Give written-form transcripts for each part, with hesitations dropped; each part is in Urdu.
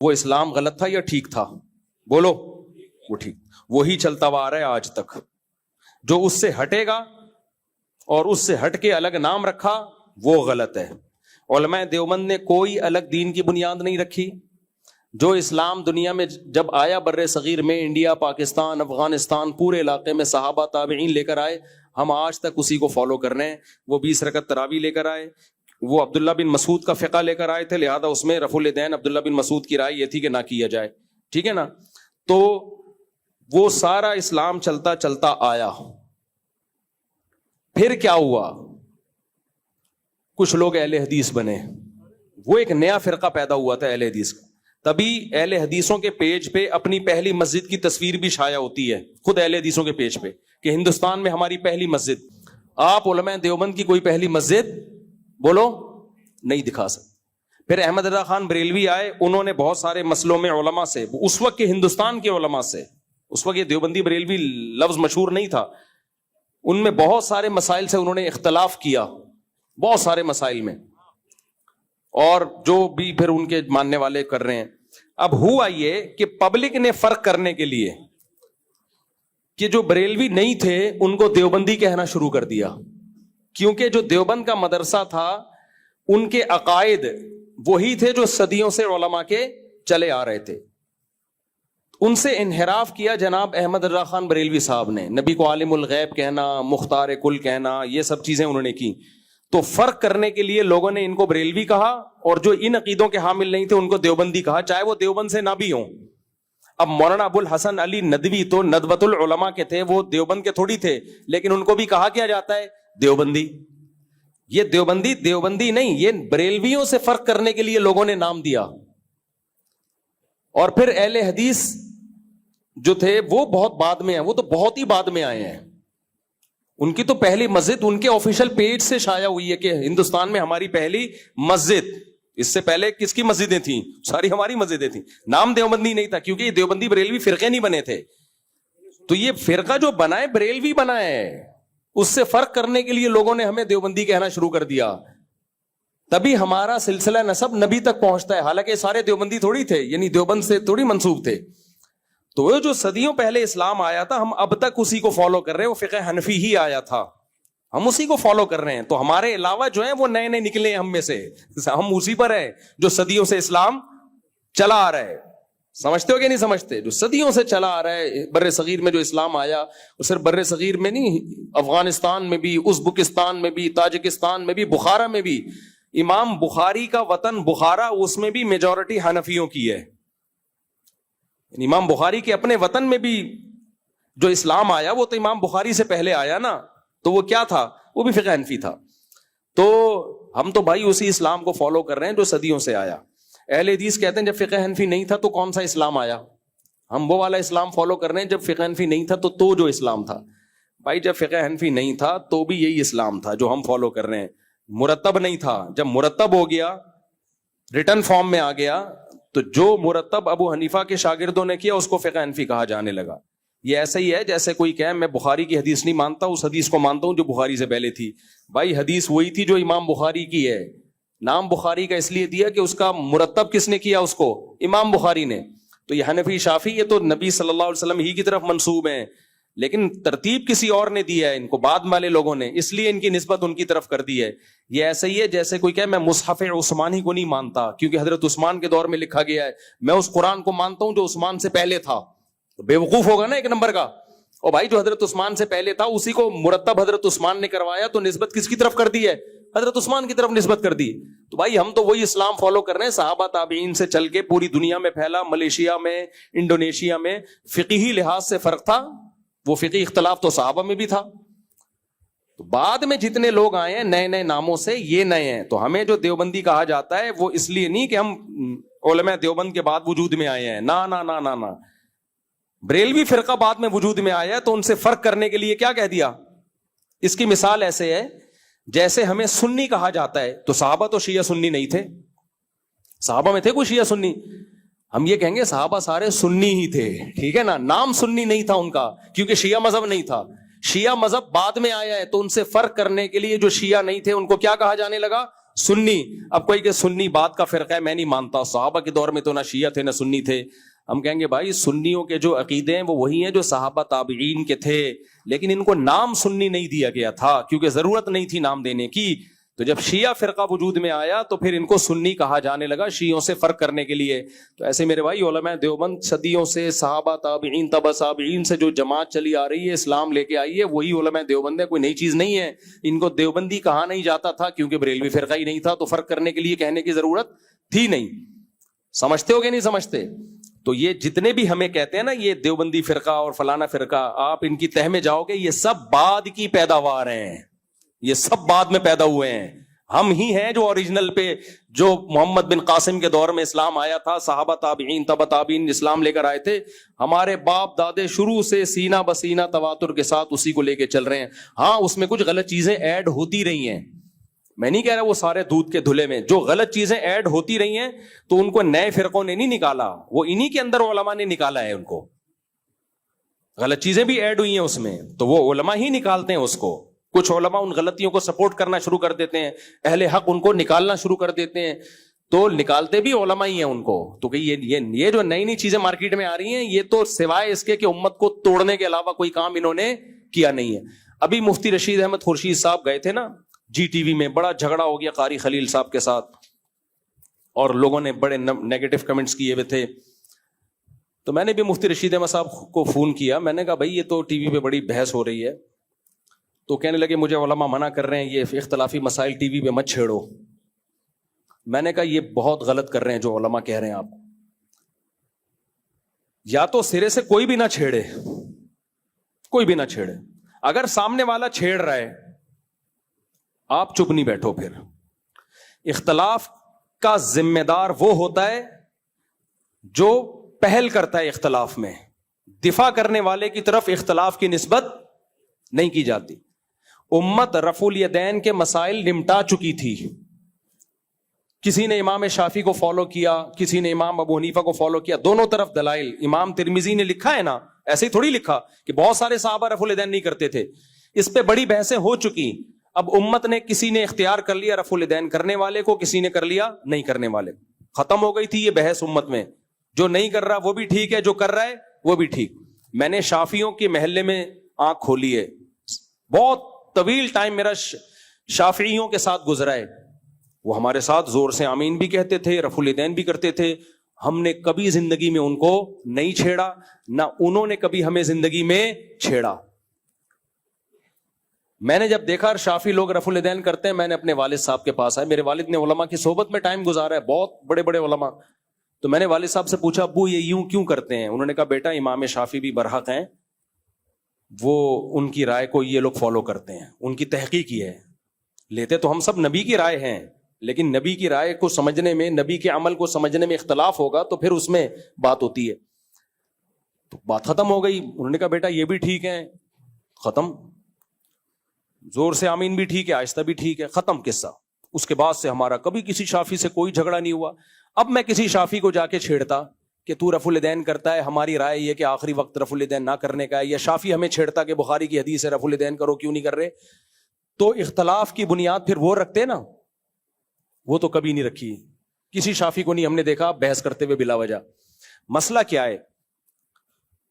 وہ اسلام غلط تھا یا ٹھیک تھا؟ بولو. وہ ٹھیک، وہی چلتا ہوا آ رہا ہے آج تک. جو اس سے ہٹے گا اور اس سے ہٹ کے الگ نام رکھا وہ غلط ہے. علماء دیوبند نے کوئی الگ دین کی بنیاد نہیں رکھی. جو اسلام دنیا میں جب آیا بر صغیر میں، انڈیا، پاکستان، افغانستان، پورے علاقے میں صحابہ تابعین لے کر آئے، ہم آج تک اسی کو فالو کر رہے ہیں. وہ 20 رکعت تراویح لے کر آئے، وہ عبداللہ بن مسعود کا فقہ لے کر آئے تھے، لہذا اس میں رفع الیدین عبداللہ بن مسعود کی رائے یہ تھی کہ نہ کیا جائے. ٹھیک ہے نا؟ تو وہ سارا اسلام چلتا چلتا آیا. پھر کیا ہوا؟ کچھ لوگ اہل حدیث بنے. وہ ایک نیا فرقہ پیدا ہوا تھا اہل حدیث کا. تبھی اہل حدیثوں کے پیج پہ اپنی پہلی مسجد کی تصویر بھی شائع ہوتی ہے، خود اہل حدیثوں کے پیج پہ، کہ ہندوستان میں ہماری پہلی مسجد. آپ علماء دیوبند کی کوئی پہلی مسجد بولو نہیں دکھا سکتے. پھر احمد رضا خان بریلوی آئے، انہوں نے بہت سارے مسئلوں میں علماء سے، اس وقت کے ہندوستان کے علماء سے، اس وقت یہ دیوبندی بریلوی لفظ مشہور نہیں تھا، ان میں بہت سارے مسائل سے انہوں نے اختلاف کیا، بہت سارے مسائل میں، اور جو بھی پھر ان کے ماننے والے کر رہے ہیں. اب ہوا یہ کہ پبلک نے فرق کرنے کے لیے کہ جو بریلوی نہیں تھے ان کو دیوبندی کہنا شروع کر دیا، کیونکہ جو دیوبند کا مدرسہ تھا ان کے عقائد وہی تھے جو صدیوں سے علماء کے چلے آ رہے تھے. ان سے انحراف کیا جناب احمد رضا خان بریلوی صاحب نے. نبی کو عالم الغیب کہنا، مختار کل کہنا، یہ سب چیزیں انہوں نے کی. تو فرق کرنے کے لیے لوگوں نے ان کو بریلوی کہا، اور جو ان عقیدوں کے حامل نہیں تھے ان کو دیوبندی کہا، چاہے وہ دیوبند سے نہ بھی ہوں. اب مولانا ابو الحسن علی ندوی تو ندوۃ العلماء کے تھے، وہ دیوبند کے تھوڑی تھے، لیکن ان کو بھی کہا کیا جاتا ہے دیوبندی. یہ دیوبندی نہیں، یہ بریلویوں سے فرق کرنے کے لیے لوگوں نے نام دیا. اور پھر اہل حدیث جو تھے وہ بہت بعد میں ہیں، وہ تو بہت ہی بعد میں آئے ہیں. ان کی تو پہلی مسجد ان کے آفیشیل پیج سے شائع ہوئی ہے کہ ہندوستان میں ہماری پہلی مسجد. اس سے پہلے کس کی مسجدیں تھیں؟ ساری ہماری مسجدیں تھیں. نام دیوبندی نہیں تھا، کیونکہ یہ دیوبندی بریلوی فرقے نہیں بنے تھے. تو یہ فرقہ جو بنا ہے بریلوی بنا ہے، اس سے فرق کرنے کے لیے لوگوں نے ہمیں دیوبندی کہنا شروع کر دیا. تبھی ہمارا سلسلہ نسب نبی تک پہنچتا ہے، حالانکہ سارے دیوبندی تھوڑی تھے، یعنی دیوبند سے تھوڑی منسوب تھے. تو وہ جو صدیوں پہلے اسلام آیا تھا ہم اب تک اسی کو فالو کر رہے ہیں. وہ فقہ حنفی ہی آیا تھا، ہم اسی کو فالو کر رہے ہیں. تو ہمارے علاوہ جو ہیں وہ نئے نئے نکلے ہیں ہم میں سے، ہم اسی پر ہیں جو صدیوں سے اسلام چلا آ رہا ہے. سمجھتے ہو کہ نہیں سمجھتے؟ جو صدیوں سے چلا آ رہا ہے بر صغیر میں جو اسلام آیا، وہ صرف بر صغیر میں نہیں، افغانستان میں بھی، ازبکستان میں بھی، تاجکستان میں بھی، بخارا میں بھی. امام بخاری کا وطن بخارا، اس میں بھی میجورٹی حنفیوں کی ہے. امام بخاری کے اپنے وطن میں بھی جو اسلام آیا وہ تو امام بخاری سے پہلے آیا نا. تو وہ کیا تھا؟ وہ بھی فقہ حنفی تھا. تو ہم تو بھائی اسی اسلام کو فالو کر رہے ہیں جو صدیوں سے آیا. اہل حدیث کہتے ہیں جب فقہ حنفی نہیں تھا تو کون سا اسلام آیا؟ ہم وہ والا اسلام فالو کر رہے ہیں جب فقہ حنفی نہیں تھا تو جو اسلام تھا. بھائی جب فقہ حنفی نہیں تھا تو بھی یہی اسلام تھا جو ہم فالو کر رہے ہیں. مرتب نہیں تھا، جب مرتب ہو گیا، ریٹن فارم میں آ گیا، تو جو مرتب ابو حنیفہ کے شاگردوں نے کیا اس کو فقہ حنفی کہا جانے لگا. یہ ایسا ہی ہے جیسے کوئی کہے میں بخاری کی حدیث نہیں مانتا، اس حدیث کو مانتا ہوں جو بخاری سے پہلے تھی. بھائی حدیث وہی تھی جو امام بخاری کی ہے. نام بخاری کا اس لیے دیا کہ اس کا مرتب کس نے کیا؟ اس کو امام بخاری نے. تو یہ حنفی شافی یہ تو نبی صلی اللہ علیہ وسلم ہی کی طرف منسوب ہیں، لیکن ترتیب کسی اور نے دی ہے ان کو، بعد والے لوگوں نے، اس لیے ان کی نسبت ان کی طرف کر دی ہے. یہ ایسا ہی ہے جیسے کوئی کہے میں مصحف عثمانی کو نہیں مانتا کیونکہ حضرت عثمان کے دور میں لکھا گیا ہے، میں اس قرآن کو مانتا ہوں جو عثمان سے پہلے تھا. بے وقوف ہوگا نا ایک نمبر کا. اور بھائی جو حضرت عثمان سے پہلے تھا اسی کو مرتب حضرت عثمان نے کروایا، تو نسبت کس کی طرف کر دی ہے؟ حضرت عثمان کی طرف نسبت کر دی. تو بھائی ہم تو وہی اسلام فالو کر رہے ہیں، صحابہ تابعین سے چل کے پوری دنیا میں پھیلا. ملیشیا میں، انڈونیشیا میں فقہی لحاظ سے فرق تھا، وہ فقہی اختلاف تو صحابہ میں بھی تھا. تو بعد میں جتنے لوگ آئے ہیں نئے نئے ناموں سے، یہ نئے ہیں. تو ہمیں جو دیوبندی کہا جاتا ہے وہ اس لیے نہیں کہ ہم علماء دیوبند کے بعد وجود میں آئے ہیں، نا نا نا نا نا. بریلوی فرقہ بعد میں وجود میں آیا تو ان سے فرق کرنے کے لیے کیا کہہ دیا؟ اس کی مثال ایسے ہے جیسے ہمیں سنی کہا جاتا ہے، تو صحابہ تو شیعہ سنی نہیں تھے. صحابہ میں تھے کوئی شیعہ سنی؟ ہم یہ کہیں گے صحابہ سارے سنی ہی تھے، ٹھیک ہے نا. نام سنی نہیں تھا ان کا کیونکہ شیعہ مذہب نہیں تھا. شیعہ مذہب بعد میں آیا ہے، تو ان سے فرق کرنے کے لیے جو شیعہ نہیں تھے ان کو کیا کہا جانے لگا؟ سنی. اب کوئی کہ سنی بات کا فرقہ ہے, میں نہیں مانتا, صحابہ کے دور میں تو نہ شیعہ تھے نہ سنی تھے. ہم کہیں گے بھائی سنیوں کے جو عقیدے ہیں وہ وہی ہیں جو صحابہ تابعین کے تھے, لیکن ان کو نام سنی نہیں دیا گیا تھا کیونکہ ضرورت نہیں تھی نام دینے کی. تو جب شیعہ فرقہ وجود میں آیا تو پھر ان کو سنی کہا جانے لگا شیعوں سے فرق کرنے کے لیے. تو ایسے میرے بھائی علماء دیوبند صدیوں سے صحابہ تابعین تبع تابعین سے جو جماعت چلی آ رہی ہے, اسلام لے کے آئی ہے, وہی علماء دیوبند ہے, کوئی نئی چیز نہیں ہے. ان کو دیوبندی کہا نہیں جاتا تھا کیونکہ بریلوی فرقہ ہی نہیں تھا, تو فرق کرنے کے لیے کہنے کی ضرورت تھی نہیں. سمجھتے ہو کہ نہیں سمجھتے؟ تو یہ جتنے بھی ہمیں کہتے ہیں نا یہ دیوبندی فرقہ اور فلانا فرقہ, آپ ان کی تہ میں جاؤ گے یہ سب بعد کی پیداوار ہیں, یہ سب بعد میں پیدا ہوئے ہیں. ہم ہی ہیں جو اوریجنل پہ, جو محمد بن قاسم کے دور میں اسلام آیا تھا, صحابہ تابعین تبع تابعین اسلام لے کر آئے تھے, ہمارے باپ دادے شروع سے سینہ بسینہ تواتر کے ساتھ اسی کو لے کے چل رہے ہیں. ہاں اس میں کچھ غلط چیزیں ایڈ ہوتی رہی ہیں, میں نہیں کہہ رہا وہ سارے دودھ کے دھلے میں, جو غلط چیزیں ایڈ ہوتی رہی ہیں تو ان کو نئے فرقوں نے نہیں نکالا, وہ انہی کے اندر علماء نے نکالا ہے. ان کو غلط چیزیں بھی ایڈ ہوئی ہیں اس میں, تو وہ علماء ہی نکالتے ہیں اس کو. کچھ علماء ان غلطیوں کو سپورٹ کرنا شروع کر دیتے ہیں, اہل حق ان کو نکالنا شروع کر دیتے ہیں, تو نکالتے بھی علماء ہی ہیں ان کو. تو کہ یہ جو نئی نئی چیزیں مارکیٹ میں آ رہی ہیں یہ تو سوائے اس کے کہ امت کو توڑنے کے علاوہ کوئی کام انہوں نے کیا نہیں ہے. ابھی مفتی رشید احمد خورشید صاحب گئے تھے نا جی ٹی وی میں, بڑا جھگڑا ہو گیا قاری خلیل صاحب کے ساتھ اور لوگوں نے بڑے نیگیٹو کمنٹس کیے ہوئے تھے. تو میں نے بھی مفتی رشید احمد صاحب کو فون کیا, میں نے کہا بھائی یہ تو ٹی وی پہ بڑی بحث ہو رہی ہے. تو کہنے لگے مجھے علماء منع کر رہے ہیں یہ اختلافی مسائل ٹی وی پہ مت چھیڑو. میں نے کہا یہ بہت غلط کر رہے ہیں جو علماء کہہ رہے ہیں آپ, یا تو سرے سے کوئی بھی نہ چھیڑے, کوئی بھی نہ چھیڑے. اگر سامنے والا چھیڑ رہا ہے آپ چپ نہیں بیٹھو. پھر اختلاف کا ذمہ دار وہ ہوتا ہے جو پہل کرتا ہے اختلاف میں, دفاع کرنے والے کی طرف اختلاف کی نسبت نہیں کی جاتی. امت رفع الیدین کے مسائل نمٹا چکی تھی, کسی نے امام شافعی کو فالو کیا, کسی نے امام ابو حنیفہ کو فالو کیا, دونوں طرف دلائل. امام ترمذی نے لکھا ہے نا, ایسے ہی تھوڑی لکھا کہ بہت سارے صحابہ رفع الیدین نہیں کرتے تھے, اس پہ بڑی بحثیں ہو چکی. اب امت نے کسی نے اختیار کر لیا رفع الیدین کرنے والے کو, کسی نے کر لیا نہیں کرنے والے کو. ختم ہو گئی تھی یہ بحث امت میں. جو نہیں کر رہا وہ بھی ٹھیک ہے, جو کر رہا ہے وہ بھی ٹھیک. میں نے شافعیوں کے محلے میں آنکھ کھولی ہے, بہت طویل ٹائم میرا شافعیوں کے ساتھ گزرا ہے. وہ ہمارے ساتھ زور سے آمین بھی کہتے تھے, رفع الیدین بھی کرتے تھے. ہم نے کبھی زندگی میں ان کو نہیں چھیڑا, نہ انہوں نے کبھی ہمیں زندگی میں چھیڑا. میں نے جب دیکھا شافعی لوگ رفع الیدین کرتے ہیں, میں نے اپنے والد صاحب کے پاس آئے, میرے والد نے علماء کی صحبت میں ٹائم گزارا ہے, بہت بڑے بڑے علماء. تو میں نے والد صاحب سے پوچھا ابو یہ یوں کیوں کرتے ہیں؟ انہوں نے کہا بیٹا امام شافعی بھی برحق ہیں, وہ ان کی رائے کو یہ لوگ فالو کرتے ہیں, ان کی تحقیق یہ ہے. لیتے تو ہم سب نبی کی رائے ہیں, لیکن نبی کی رائے کو سمجھنے میں, نبی کے عمل کو سمجھنے میں اختلاف ہوگا تو پھر اس میں بات ہوتی ہے. تو بات ختم ہو گئی. انہوں نے کہا بیٹا یہ بھی ٹھیک ہے, ختم. زور سے آمین بھی ٹھیک ہے, آہستہ بھی ٹھیک ہے, ختم قصہ. اس کے بعد سے ہمارا کبھی کسی شافعی سے کوئی جھگڑا نہیں ہوا. اب میں کسی شافعی کو جا کے چھیڑتا کہ تو رفع الیدین کرتا ہے, ہماری رائے یہ کہ آخری وقت رفع الیدین نہ کرنے کا ہے, یا شافعی ہمیں چھیڑتا کہ بخاری کی حدیث ہے رفع الیدین کرو کیوں نہیں کر رہے, تو اختلاف کی بنیاد پھر وہ رکھتے نا, وہ تو کبھی نہیں رکھی. کسی شافعی کو نہیں ہم نے دیکھا بحث کرتے ہوئے بلا وجہ. مسئلہ کیا ہے؟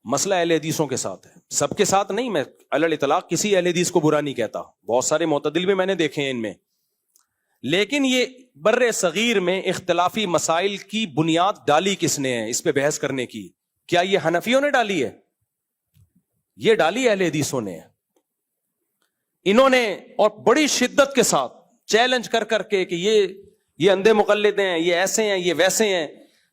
مسئلہ اہل حدیثوں کے ساتھ ہے, سب کے ساتھ نہیں. میں علی الاطلاق کسی اہل حدیث کو برا نہیں کہتا, بہت سارے معتدل بھی میں نے دیکھے ہیں ان میں, لیکن یہ بر صغیر میں اختلافی مسائل کی بنیاد ڈالی کس نے ہے اس پہ بحث کرنے کی؟ کیا یہ حنفیوں نے ڈالی ہے؟ یہ ڈالی اہل حدیثوں نے. انہوں نے اور بڑی شدت کے ساتھ چیلنج کر کر کے کہ یہ اندھے مقلد ہیں, یہ ایسے ہیں, یہ ویسے ہیں.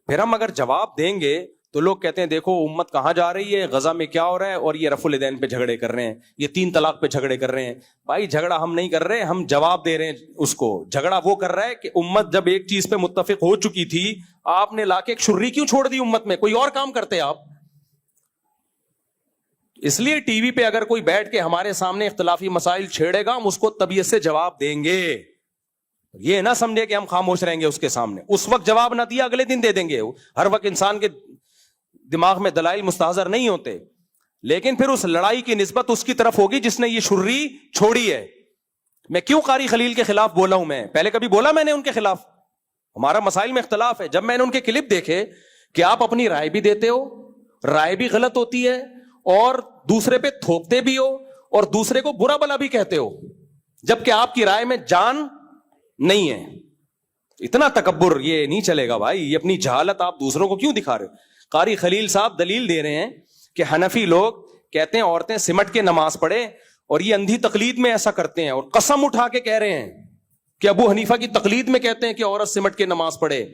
پھر ہم اگر جواب دیں گے تو لوگ کہتے ہیں دیکھو امت کہاں جا رہی ہے, غزہ میں کیا ہو رہا ہے, اور یہ رفع الیدین پہ جھگڑے کر رہے ہیں, یہ 3 طلاق پہ جھگڑے کر رہے ہیں. بھائی جھگڑا ہم نہیں کر رہے, ہم جواب دے رہے ہیں اس کو. جھگڑا وہ کر رہا ہے کہ امت جب ایک چیز پہ متفق ہو چکی تھی, آپ نے لا کے ایک شرری کیوں چھوڑ دی امت میں؟ کوئی اور کام کرتے آپ. اس لیے ٹی وی پہ اگر کوئی بیٹھ کے ہمارے سامنے اختلافی مسائل چھیڑے گا, ہم اس کو طبیعت سے جواب دیں گے. یہ نہ سمجھے کہ ہم خاموش رہیں گے اس کے سامنے. اس وقت جواب نہ دیا اگلے دن دے دیں گے. ہر وقت انسان کے دماغ میں دلائل مستحضر نہیں ہوتے, لیکن پھر اس لڑائی کی نسبت اس کی طرف ہوگی جس نے یہ شرری چھوڑی ہے. میں کیوں قاری خلیل کے خلاف بولا ہوں؟ میں پہلے کبھی بولا میں نے ان کے خلاف؟ ہمارا مسائل میں اختلاف ہے. جب میں نے ان کے کلپ دیکھے کہ آپ اپنی رائے بھی دیتے ہو, رائے بھی غلط ہوتی ہے, اور دوسرے پہ تھوپتے بھی ہو, اور دوسرے کو برا بلا بھی کہتے ہو, جبکہ آپ کی رائے میں جان نہیں ہے. اتنا تکبر یہ نہیں چلے گا بھائی. یہ اپنی جہالت آپ دوسروں کو کیوں دکھا رہے ہو؟ قاری خلیل صاحب دلیل دے رہے ہیں کہ حنفی لوگ کہتے ہیں عورتیں سمٹ کے نماز پڑھیں, اور یہ اندھی تقلید میں ایسا کرتے ہیں, اور قسم اٹھا کے کہہ رہے ہیں کہ ابو حنیفہ کی تقلید میں کہتے ہیں کہ عورت سمٹ کے نماز پڑھے.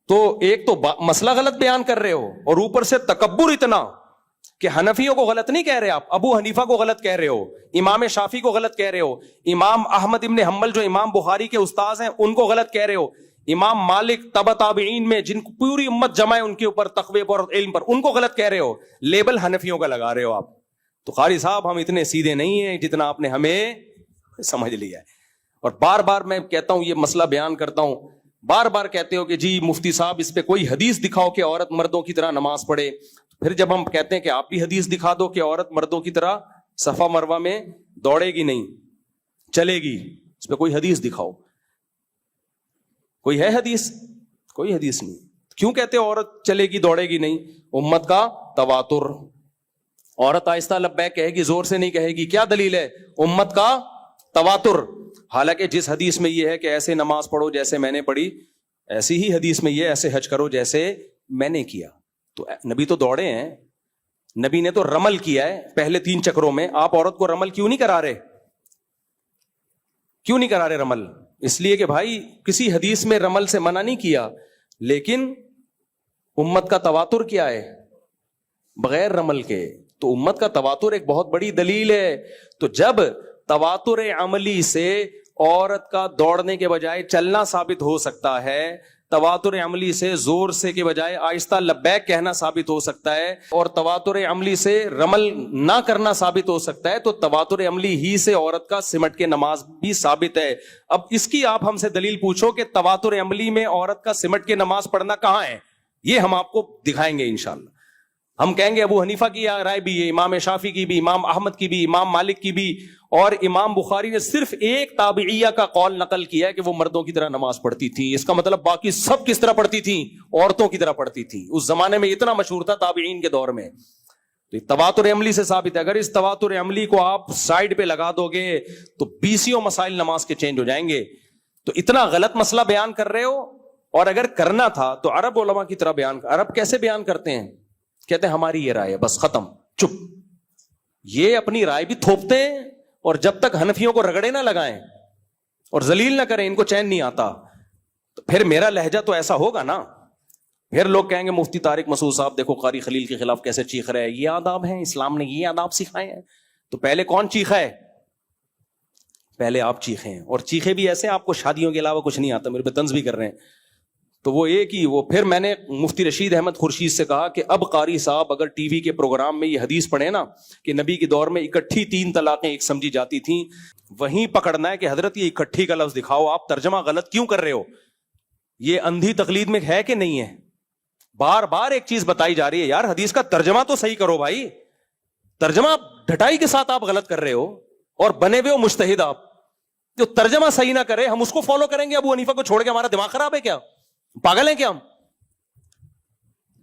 تو ایک تو مسئلہ غلط بیان کر رہے ہو, اور اوپر سے تکبر اتنا کہ حنفیوں کو غلط نہیں کہہ رہے آپ, ابو حنیفہ کو غلط کہہ رہے ہو, امام شافعی کو غلط کہہ رہے ہو, امام احمد ابن حنبل جو امام بخاری کے استاذ ہیں ان کو غلط کہہ رہے ہو, امام مالک تبع تابعین میں جن کو پوری امت جمع ہے ان کے اوپر تقوی پر علم پر ان کو غلط کہہ رہے ہو. لیبل حنفیوں کا لگا رہے ہو آپ. تو قاری صاحب ہم اتنے سیدھے نہیں ہیں جتنا آپ نے ہمیں سمجھ لیا ہے. اور بار بار میں کہتا ہوں, یہ مسئلہ بیان کرتا ہوں, بار بار کہتے ہو کہ جی مفتی صاحب اس پہ کوئی حدیث دکھاؤ کہ عورت مردوں کی طرح نماز پڑھے. پھر جب ہم کہتے ہیں کہ آپ بھی حدیث دکھا دو کہ عورت مردوں کی طرح صفا مروہ میں دوڑے گی نہیں, چلے گی, اس پہ کوئی حدیث دکھاؤ. کوئی ہے حدیث؟ کوئی حدیث نہیں. کیوں کہتے عورت چلے گی دوڑے گی نہیں؟ امت کا تواتر. عورت آہستہ لبیک کہے گی, زور سے نہیں کہے گی. کیا دلیل ہے؟ امت کا تواتر. حالانکہ جس حدیث میں یہ ہے کہ ایسے نماز پڑھو جیسے میں نے پڑھی, ایسی ہی حدیث میں یہ ایسے حج کرو جیسے میں نے کیا. تو نبی تو دوڑے ہیں, نبی نے تو رمل کیا ہے پہلے 3 چکروں میں. آپ عورت کو رمل کیوں نہیں کرا رہے؟ کیوں نہیں کرا رہے رمل؟ اس لیے کہ بھائی کسی حدیث میں رمل سے منع نہیں کیا, لیکن امت کا تواتر کیا ہے بغیر رمل کے. تو امت کا تواتر ایک بہت بڑی دلیل ہے. تو جب تواتر عملی سے عورت کا دوڑنے کے بجائے چلنا ثابت ہو سکتا ہے, تواتر عملی سے زور سے کے بجائے آہستہ لبیک کہنا ثابت ہو سکتا ہے, اور تواتر عملی سے رمل نہ کرنا ثابت ہو سکتا ہے, تو تواتر عملی ہی سے عورت کا سمٹ کے نماز بھی ثابت ہے. اب اس کی آپ ہم سے دلیل پوچھو کہ تواتر عملی میں عورت کا سمٹ کے نماز پڑھنا کہاں ہے, یہ ہم آپ کو دکھائیں گے انشاءاللہ. ہم کہیں گے ابو حنیفہ کی رائے بھی ہے, امام شافعی کی بھی, امام احمد کی بھی, امام مالک کی بھی, اور امام بخاری نے صرف ایک تابعیہ کا قول نقل کیا ہے کہ وہ مردوں کی طرح نماز پڑھتی تھی. اس کا مطلب باقی سب کس طرح پڑھتی تھیں؟ عورتوں کی طرح پڑھتی تھی. اس زمانے میں اتنا مشہور تھا تابعین کے دور میں. تو تواتر عملی سے ثابت ہے. اگر اس تواتر عملی کو آپ سائڈ پہ لگا دو گے تو 20 مسائل نماز کے چینج ہو جائیں گے. تو اتنا غلط مسئلہ بیان کر رہے ہو, اور اگر کرنا تھا تو عرب علماء کی طرح بیان. عرب کیسے بیان کرتے ہیں؟ کہتے ہیں ہماری یہ رائے ہے, بس ختم, چپ. یہ اپنی رائے بھی تھوپتے ہیں, اور جب تک حنفیوں کو رگڑے نہ لگائیں اور ذلیل نہ کریں, ان کو چین نہیں آتا. تو پھر میرا لہجہ تو ایسا ہوگا نا, پھر لوگ کہیں گے مفتی طارق مسعود صاحب دیکھو قاری خلیل کے خلاف کیسے چیخ رہے ہیں, یہ آداب ہیں, اسلام نے یہ آداب سکھائے ہیں. تو پہلے کون چیخا ہے؟ پہلے آپ چیخے ہیں, اور چیخے بھی ایسے آپ کو شادیوں کے علاوہ کچھ نہیں آتا. میرے پہ طنز بھی کر رہے ہیں. تو وہ ایک ہی وہ پھر میں نے مفتی رشید احمد خورشید سے کہا کہ اب قاری صاحب اگر ٹی وی کے پروگرام میں یہ حدیث پڑھے نا کہ نبی کے دور میں اکٹھی 3 طلاقیں ایک سمجھی جاتی تھیں, وہیں پکڑنا ہے کہ حضرت یہ اکٹھی کا لفظ دکھاؤ, آپ ترجمہ غلط کیوں کر رہے ہو؟ یہ اندھی تقلید میں ہے کہ نہیں ہے؟ بار بار ایک چیز بتائی جا رہی ہے, یار حدیث کا ترجمہ تو صحیح کرو بھائی. ترجمہ ڈھٹائی کے ساتھ آپ غلط کر رہے ہو, اور بنے ہوئے ہو مجتہد آپ. جو ترجمہ صحیح نہ کرے ہم اس کو فالو کریں گے ابو حنیفہ کو چھوڑ کے؟ ہمارا دماغ خراب ہے کیا؟ پاگل ہیں کیا ہم؟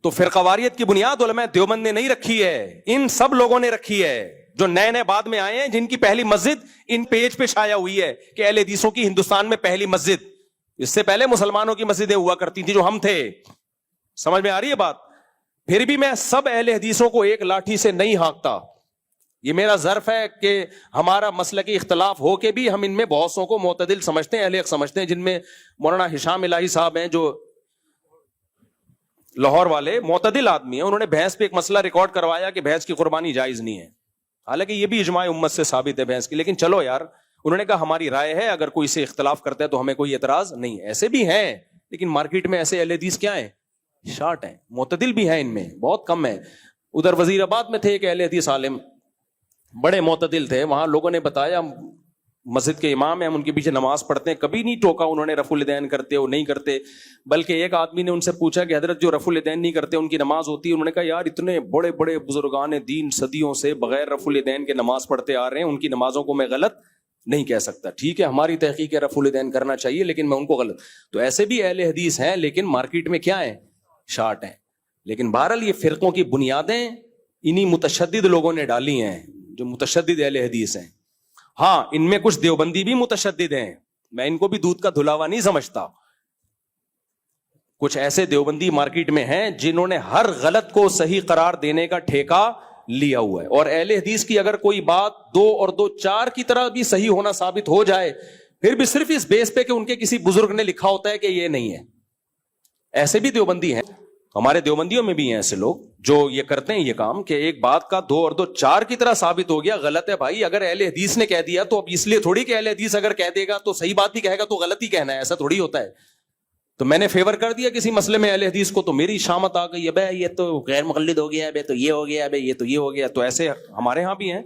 تو فرقواریت کی بنیاد علماء دیوبند نے نہیں رکھی ہے, ان سب لوگوں نے رکھی ہے جو نئے نئے بعد میں آئے ہیں, جن کی پہلی مسجد ان پیج پہ شائع ہوئی ہے کہ اہل حدیثوں کی ہندوستان میں پہلی مسجد. اس سے پہلے مسلمانوں کی مسجدیں ہوا کرتی تھی جو ہم تھے. سمجھ میں آ رہی ہے بات؟ پھر بھی میں سب اہل حدیثوں کو ایک لاٹھی سے نہیں ہانکتا. یہ میرا ظرف ہے کہ ہمارا مسلکی اختلاف ہو کے بھی ہم ان میں بہت سو کو معتدل سمجھتے ہیں, اہل حق سمجھتے ہیں, جن میں مولانا ہشام الہی صاحب ہیں جو لاہور والے معتدل آدمی ہیں. انہوں نے بھینس پہ ایک مسئلہ ریکارڈ کروایا کہ بھینس کی قربانی جائز نہیں ہے, حالانکہ یہ بھی اجماع امت سے ثابت ہے بھینس کی. لیکن چلو یار, انہوں نے کہا ہماری رائے ہے, اگر کوئی سے اختلاف کرتا ہے تو ہمیں کوئی اعتراض نہیں. ایسے بھی ہیں, لیکن مارکیٹ میں ایسے اہل حدیث کیا ہیں؟ شارٹ ہیں. معتدل بھی ہیں ان میں, بہت کم ہیں. ادھر وزیر آباد میں تھے ایک اہل حدیث عالم, بڑے معتدل تھے. وہاں لوگوں نے بتایا مسجد کے امام ہیں, ہم ان کے پیچھے نماز پڑھتے ہیں, کبھی نہیں ٹوکا انہوں نے رفع الیدین کرتے ہو نہیں کرتے. بلکہ ایک آدمی نے ان سے پوچھا کہ حضرت جو رفع الیدین نہیں کرتے ان کی نماز ہوتی ہے؟ انہوں نے کہا یار اتنے بڑے بڑے بزرگان دین صدیوں سے بغیر رفع الیدین کے نماز پڑھتے آ رہے ہیں, ان کی نمازوں کو میں غلط نہیں کہہ سکتا. ٹھیک ہے ہماری تحقیق ہے رفع الیدین کرنا چاہیے, لیکن میں ان کو غلط. تو ایسے بھی اہل حدیث ہیں لیکن مارکیٹ میں کیا ہیں, شارٹ ہیں. لیکن بہرحال یہ فرقوں کی بنیادیں انہی متشدد لوگوں نے ڈالی ہیں جو متشدد اہل حدیث ہیں. ہاں ان میں کچھ دیوبندی بھی متشدد ہیں, میں ان کو بھی دودھ کا دھلاوا نہیں سمجھتا. کچھ ایسے دیوبندی مارکیٹ میں ہیں جنہوں نے ہر غلط کو صحیح قرار دینے کا ٹھیکہ لیا ہوا ہے. اور اہل حدیث کی اگر کوئی بات 2 اور 2 4 کی طرح بھی صحیح ہونا ثابت ہو جائے, پھر بھی صرف اس بیس پہ کہ ان کے کسی بزرگ نے لکھا ہوتا ہے کہ یہ نہیں ہے. ایسے بھی دیوبندی ہیں, ہمارے دیوبندیوں میں بھی ہیں ایسے لوگ جو یہ کرتے ہیں یہ کام کہ ایک بات کا 2 اور 2 4 کی طرح ثابت ہو گیا, غلط ہے. بھائی اگر اہل حدیث نے کہہ دیا تو اب اس لیے تھوڑی کہ اہل حدیث اگر کہہ دے گا تو صحیح بات نہیں کہے گا تو غلط ہی کہنا ہے, ایسا تھوڑی ہوتا ہے. تو میں نے فیور کر دیا کسی مسئلے میں اہل حدیث کو تو میری شامت آ گئی, بھائی یہ تو غیر مقلد ہو گیا, بھائی تو یہ ہو گیا, بھائی یہ تو یہ ہو گیا. تو ایسے ہمارے ہاں بھی ہیں.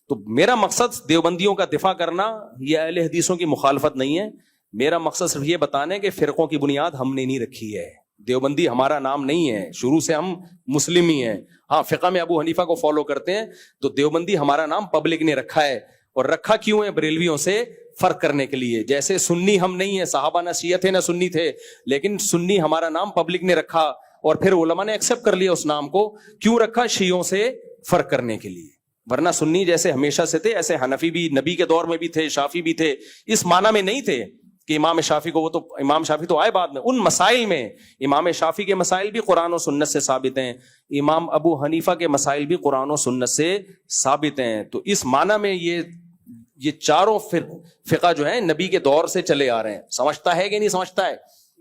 تو میرا مقصد دیوبندیوں کا دفاع کرنا یا اہل حدیثوں کی مخالفت نہیں ہے. میرا مقصد صرف یہ بتانا ہے کہ فرقوں کی بنیاد ہم نے نہیں رکھی ہے. دیوبندی ہمارا نام نہیں ہے, شروع سے ہم مسلم ہی ہیں. ہاں فقہ میں ابو حنیفہ کو فالو کرتے ہیں, تو دیوبندی ہمارا نام پبلک نے رکھا ہے. اور رکھا کیوں ہے؟ بریلویوں سے فرق کرنے کے لیے. جیسے سنی ہم نہیں ہیں, صحابہ نہ شیعہ تھے نہ سنی تھے, لیکن سنی ہمارا نام پبلک نے رکھا اور پھر علماء نے ایکسپٹ کر لیا اس نام کو. کیوں رکھا؟ شیعوں سے فرق کرنے کے لیے. ورنہ سنی جیسے ہمیشہ سے تھے ایسے حنفی بھی نبی کے دور میں بھی تھے, شافی بھی تھے. اس معنی میں نہیں تھے کہ امام شافی کو, وہ تو امام شافی تو آئے بعد میں. ان مسائل میں امام شافی کے مسائل بھی قرآن و سنت سے ثابت ہیں, امام ابو حنیفہ کے مسائل بھی قرآن و سنت سے ثابت ہیں. تو اس معنی میں یہ چاروں فقہ جو ہیں نبی کے دور سے چلے آ رہے ہیں. سمجھتا ہے کہ نہیں سمجھتا ہے؟